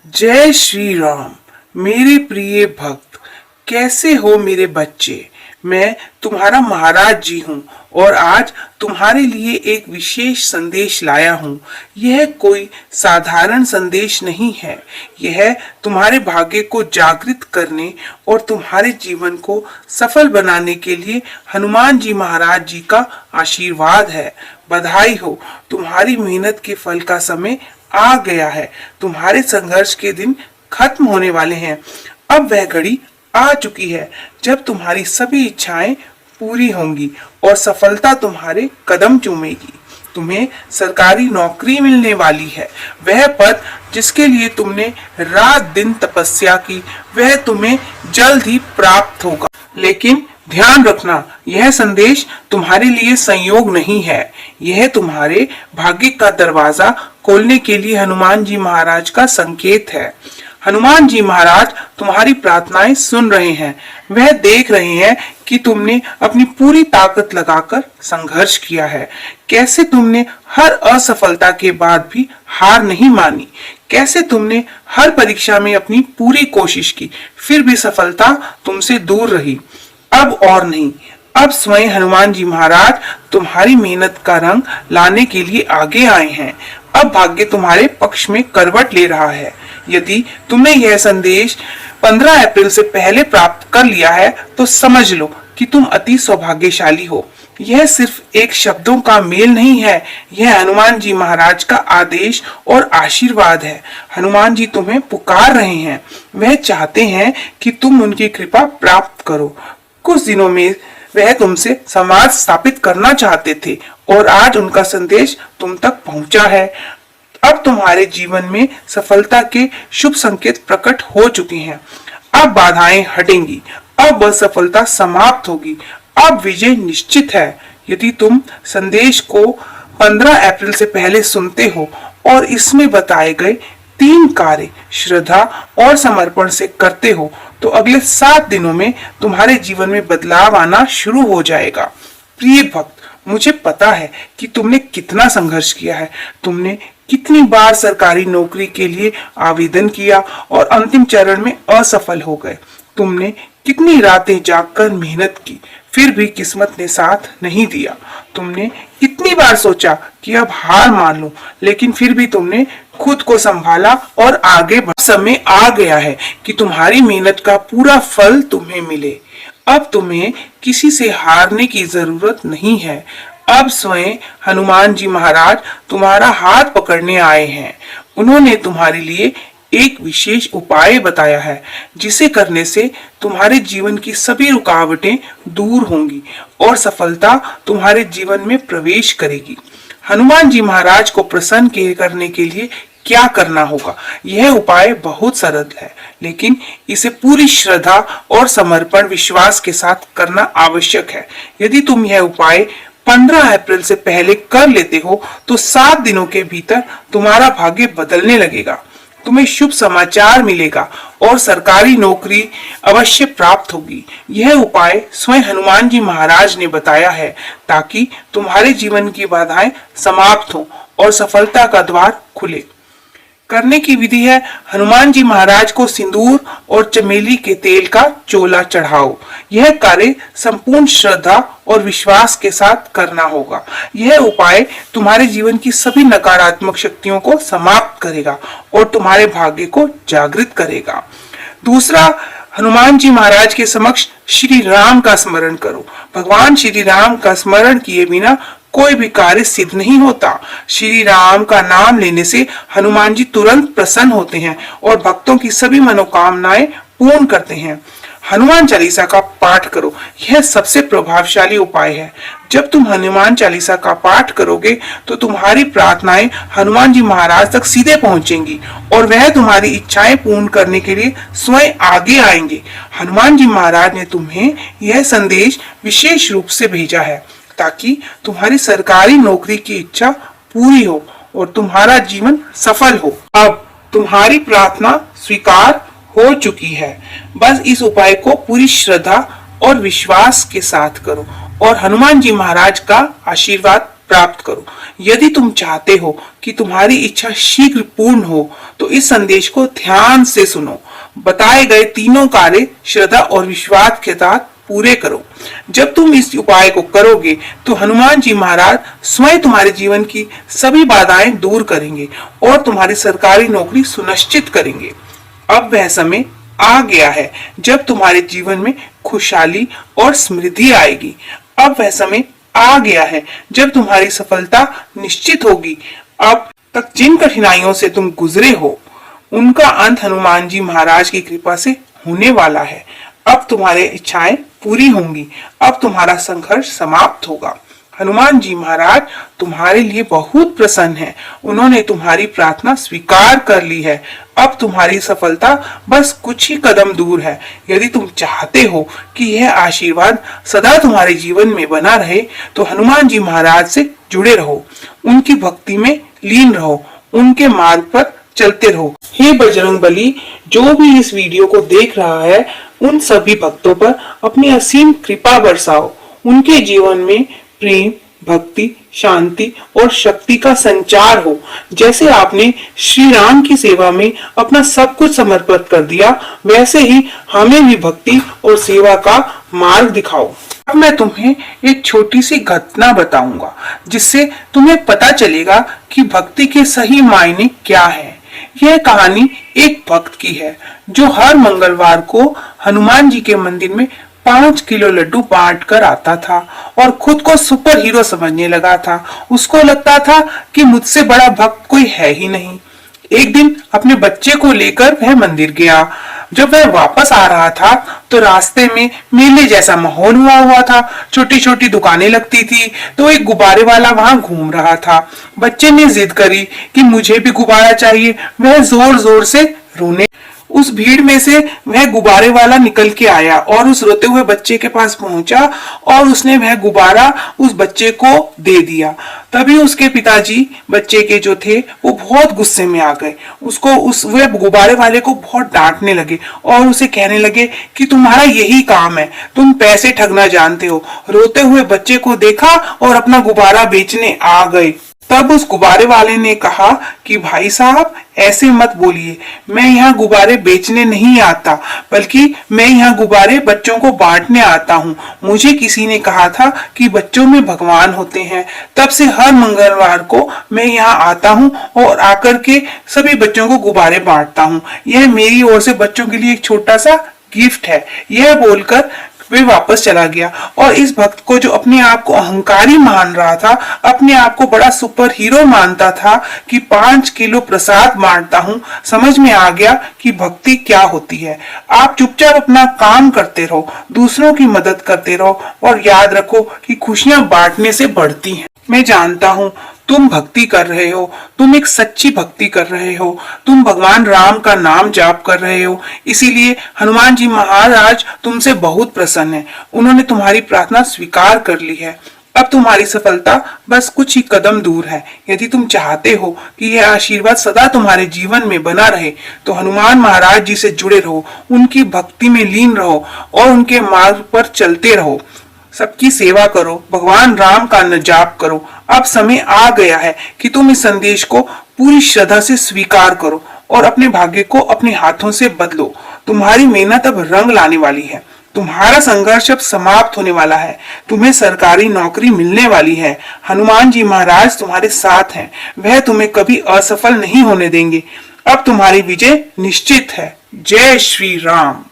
जय श्री राम। मेरे प्रिय भक्त, कैसे हो मेरे बच्चे। मैं तुम्हारा महाराज जी हूँ और आज तुम्हारे लिए एक विशेष संदेश लाया हूँ। यह कोई साधारण संदेश नहीं है। यह तुम्हारे भाग्य को जागृत करने और तुम्हारे जीवन को सफल बनाने के लिए हनुमान जी महाराज जी का आशीर्वाद है। बधाई हो, तुम्हारी मेहनत के फल का समय आ गया है। तुम्हारे संघर्ष के दिन खत्म होने वाले हैं। अब वह घड़ी आ चुकी है जब तुम्हारी सभी इच्छाएं पूरी होंगी और सफलता तुम्हारे कदम चूमेगी। तुम्हें सरकारी नौकरी मिलने वाली है। वह पद जिसके लिए तुमने रात दिन तपस्या की, वह तुम्हें जल्द ही प्राप्त होगा। लेकिन ध्यान रखना, यह संदेश तुम्हारे लिए संयोग नहीं है। यह तुम्हारे भाग्य का दरवाजा खोलने के लिए हनुमान जी महाराज का संकेत है। हनुमान जी महाराज तुम्हारी प्रार्थनाएं सुन रहे हैं। वह देख रहे हैं कि तुमने अपनी पूरी ताकत लगाकर संघर्ष किया है। कैसे तुमने हर असफलता के बाद भी हार नहीं मानी। कैसे तुमने हर परीक्षा में अपनी पूरी कोशिश की, फिर भी सफलता तुमसे दूर रही। अब और नहीं, अब स्वयं हनुमान जी महाराज तुम्हारी मेहनत का रंग लाने के लिए आगे आए हैं। अब भाग्य तुम्हारे पक्ष में करवट ले रहा है। यदि तुमने यह संदेश 15 अप्रैल से पहले प्राप्त कर लिया है तो समझ लो कि तुम अति सौभाग्यशाली हो। यह सिर्फ एक शब्दों का मेल नहीं है, यह हनुमान जी महाराज का आदेश और आशीर्वाद है। हनुमान जी तुम्हें पुकार रहे हैं। वह चाहते हैं कि तुम उनकी कृपा प्राप्त करो। कुछ दिनों में वह तुमसे संवाद स्थापित करना चाहते थे और आज उनका संदेश तुम तक पहुंचा है। अब तुम्हारे जीवन में सफलता के शुभ संकेत प्रकट हो चुके हैं। अब बाधाएं हटेंगी, अब वह सफलता समाप्त होगी, अब विजय निश्चित है। यदि तुम संदेश को 15 अप्रैल से पहले सुनते हो और इसमें बताए गए 3 कार्य श्रद्धा और समर्पण से करते हो तो अगले 7 दिनों में तुम्हारे जीवन में बदलाव आना शुरू हो जाएगा। प्रिय भक्त, मुझे पता है कि तुमने कितना संघर्ष किया है। तुमने कितनी बार सरकारी नौकरी के लिए आवेदन किया और अंतिम चरण में असफल हो गए। तुमने कितनी रातें जागकर मेहनत की, फिर भी किस्मत ने साथ नहीं दिया। तुमने कितनी बार सोचा कि अब हार मान लो, लेकिन फिर भी तुमने खुद को संभाला और आगे बढ़। समय आ गया है कि तुम्हारी मेहनत का पूरा फल तुम्हें मिले। अब तुम्हें किसी से हारने की जरूरत नहीं है। अब स्वयं हनुमान जी महाराज तुम्हारा हाथ पकड़ने आए हैं। उन्होंने तुम्हारे लिए एक विशेष उपाय बताया है जिसे करने से तुम्हारे जीवन की सभी रुकावटें दूर होंगी और सफलता तुम्हारे जीवन में प्रवेश करेगी। हनुमान जी महाराज को प्रसन्न करने के लिए क्या करना होगा? यह उपाय बहुत सरल है, लेकिन इसे पूरी श्रद्धा और समर्पण विश्वास के साथ करना आवश्यक है। यदि तुम यह उपाय 15 अप्रैल से पहले कर लेते हो तो 7 दिनों के भीतर तुम्हारा भाग्य बदलने लगेगा। तुम्हें शुभ समाचार मिलेगा और सरकारी नौकरी अवश्य प्राप्त होगी। यह उपाय स्वयं हनुमान जी महाराज ने बताया है ताकि तुम्हारे जीवन की बाधाएं समाप्त हो और सफलता का द्वार खुले। करने की विधि है, हनुमान जी महाराज को सिंदूर और चमेली के तेल का चोला चढ़ाओ। यह कार्य संपूर्ण श्रद्धा और विश्वास के साथ करना होगा। यह उपाय तुम्हारे जीवन की सभी नकारात्मक शक्तियों को समाप्त करेगा और तुम्हारे भाग्य को जागृत करेगा। दूसरा, हनुमान जी महाराज के समक्ष श्री राम का स्मरण करो। भगवान श्री राम का स्मरण किए बिना कोई भी कार्य सिद्ध नहीं होता। श्री राम का नाम लेने से हनुमान जी तुरंत प्रसन्न होते हैं और भक्तों की सभी मनोकामनाएं पूर्ण करते हैं। हनुमान चालीसा का पाठ करो, यह सबसे प्रभावशाली उपाय है। जब तुम हनुमान चालीसा का पाठ करोगे तो तुम्हारी प्रार्थनाएं हनुमान जी महाराज तक सीधे पहुंचेंगी और वह तुम्हारी इच्छाएं पूर्ण करने के लिए स्वयं आगे आएंगे। हनुमान जी महाराज ने तुम्हें यह संदेश विशेष रूप से भेजा है ताकि तुम्हारी सरकारी नौकरी की इच्छा पूरी हो और तुम्हारा जीवन सफल हो। अब तुम्हारी प्रार्थना स्वीकार हो चुकी है। बस इस उपाय को पूरी श्रद्धा और विश्वास के साथ करो और हनुमान जी महाराज का आशीर्वाद प्राप्त करो। यदि तुम चाहते हो कि तुम्हारी इच्छा शीघ्र पूर्ण हो तो इस संदेश को ध्यान से सुनो। बताए गए तीनों कार्य श्रद्धा और विश्वास के साथ पूरे करो। जब तुम इस उपाय को करोगे तो हनुमान जी महाराज स्वयं तुम्हारे जीवन की सभी बाधाएं दूर करेंगे और तुम्हारी सरकारी नौकरी सुनिश्चित करेंगे। अब वह समय आ गया है जब तुम्हारे जीवन में खुशहाली और समृद्धि आएगी। अब वह समय आ गया है जब तुम्हारी सफलता निश्चित होगी। अब तक जिन कठिनाइयों से तुम गुजरे हो उनका अंत हनुमान जी महाराज की कृपा से होने वाला है। अब तुम्हारी इच्छाएं पूरी होंगी। अब तुम्हारा संघर्ष समाप्त होगा। हनुमान जी महाराज तुम्हारे लिए बहुत प्रसन्न हैं। उन्होंने तुम्हारी प्रार्थना स्वीकार कर ली है। अब तुम्हारी सफलता बस कुछ ही कदम दूर है। यदि तुम चाहते हो कि यह आशीर्वाद सदा तुम्हारे जीवन में बना रहे तो हनुमान जी महाराज से जुड़े रहो, उनकी भक्ति में लीन रहो, उनके मार्ग पर चलते रहो। हे बजरंगबली, जो भी इस वीडियो को देख रहा है उन सभी भक्तों पर अपनी असीम कृपा बरसाओ। उनके जीवन में प्रेम, भक्ति, शांति और शक्ति का संचार हो। जैसे आपने श्री राम की सेवा में अपना सब कुछ समर्पित कर दिया, वैसे ही हमें भी भक्ति और सेवा का मार्ग दिखाओ। अब मैं तुम्हें एक छोटी सी घटना बताऊंगा जिससे तुम्हें पता चलेगा कि भक्ति के सही मायने क्या है। यह कहानी एक भक्त की है जो हर मंगलवार को हनुमान जी के मंदिर में 5 किलो लड्डू बांट कर आता था और खुद को सुपर हीरो समझने लगा था। उसको लगता था कि मुझसे बड़ा भक्त कोई है ही नहीं। एक दिन अपने बच्चे को लेकर वह मंदिर गया। जब वह वापस आ रहा था तो रास्ते में मेले जैसा माहौल हुआ था। छोटी छोटी दुकानें लगती थी तो एक गुब्बारे वाला वहां घूम रहा था। बच्चे ने जिद करी कि मुझे भी गुब्बारा चाहिए। वह जोर जोर से रोने उस भीड़ में से वह गुब्बारे वाला निकल के आया और उस रोते हुए बच्चे के पास पहुंचा और उसने वह गुब्बारा उस बच्चे को दे दिया। तभी उसके पिताजी बच्चे के जो थे वो बहुत गुस्से में आ गए। वह गुब्बारे वाले को बहुत डांटने लगे और उसे कहने लगे कि तुम्हारा यही काम है, तुम पैसे ठगना जानते हो। रोते हुए बच्चे को देखा और अपना गुब्बारा बेचने आ गए। तब उस गुब्बारे वाले ने कहा कि भाई साहब ऐसे मत बोलिए, मैं यहाँ गुब्बारे बेचने नहीं आता, बल्कि मैं यहाँ गुब्बारे बच्चों को बांटने आता हूँ। मुझे किसी ने कहा था कि बच्चों में भगवान होते हैं, तब से हर मंगलवार को मैं यहाँ आता हूँ और आकर के सभी बच्चों को गुब्बारे बांटता हूँ। यह मेरी ओर से बच्चों के लिए एक छोटा सा गिफ्ट है। यह बोलकर वे वापस चला गया और इस भक्त को जो अपने आप को अहंकारी मान रहा था, अपने आप को बड़ा सुपर हीरो मानता था कि 5 किलो प्रसाद बांटता हूँ, समझ में आ गया कि भक्ति क्या होती है। आप चुपचाप अपना काम करते रहो, दूसरों की मदद करते रहो और याद रखो कि खुशियां बांटने से बढ़ती हैं। मैं जानता हूँ तुम भक्ति कर रहे हो, तुम एक सच्ची भक्ति कर रहे हो, तुम भगवान राम का नाम जाप कर रहे हो। इसीलिए हनुमान जी महाराज तुमसे बहुत प्रसन्न है। उन्होंने तुम्हारी प्रार्थना स्वीकार कर ली है। अब तुम्हारी सफलता बस कुछ ही कदम दूर है। यदि तुम चाहते हो कि यह आशीर्वाद सदा तुम्हारे जीवन में बना रहे तो हनुमान महाराज जी से जुड़े रहो, उनकी भक्ति में लीन रहो और उनके मार्ग पर चलते रहो। सबकी सेवा करो, भगवान राम का जाप करो। अब समय आ गया है कि तुम इस संदेश को पूरी श्रद्धा से स्वीकार करो और अपने भाग्य को अपने हाथों से बदलो। तुम्हारी मेहनत अब रंग लाने वाली है। तुम्हारा संघर्ष अब समाप्त होने वाला है। तुम्हें सरकारी नौकरी मिलने वाली है। हनुमान जी महाराज तुम्हारे साथ हैं। वह तुम्हें कभी असफल नहीं होने देंगे। अब तुम्हारी विजय निश्चित है। जय श्री राम।